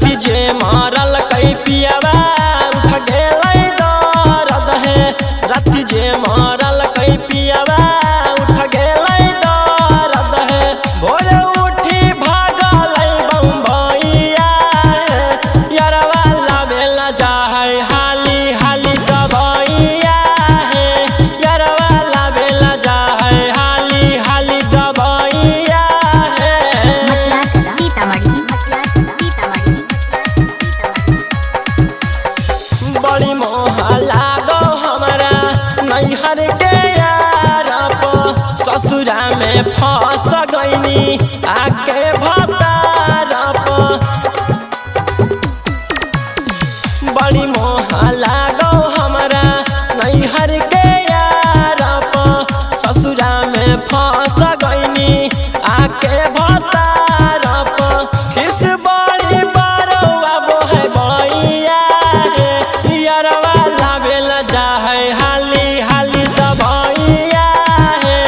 रति जे मारल कई पियावा उठ गेलै दर्द है। रति जे मारल कई पियावा उठ गेलै दर्द है। भोर उठी भागलै बम्बईया यारवा लावेला जाहै हाली हाली दबैया है। यारवा लावेला जाहै हाली हाली दबैया है। बड़ी मोह लागो हमरा नैहर के यार ससुरा में फंस गईनी आके भतार। बड़ी मोह लागो हमरा नैहर के यार ससुरा में फंस गईनी आके भतार। खिस बड़ी बरौआ बोहे बैया यारवा लावेला जाहै हाली हाली दबैया है।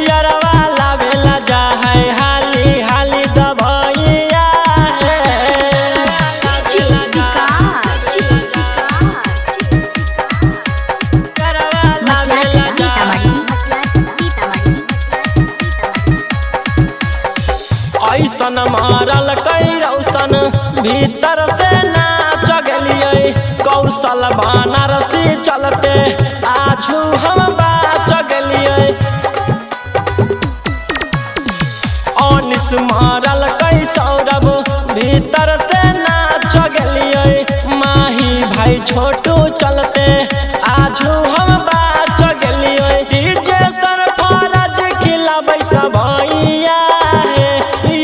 यारवा लावेला जाहै हाली हाली दबैया है। ऐसन मारल कई रौशन भीतर से नाच गेलियै। कौशल बनारसी चलते आजू हम बाच गेलियै। अनिस मारल कई सौरभ भीतर से नाच गेलियै। माही भाई छोटू चलते आजू हम बाच गेलियै। डीजे सरफराज खिलाबै सबैया है।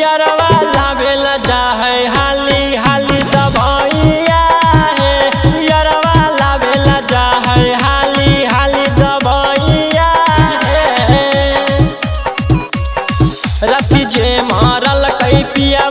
यारवा लावेला जाहै हाली हाली दबैया है। यारवा लावेला जाहै हाली हाली दबैया है। रति जे मारल कई पिया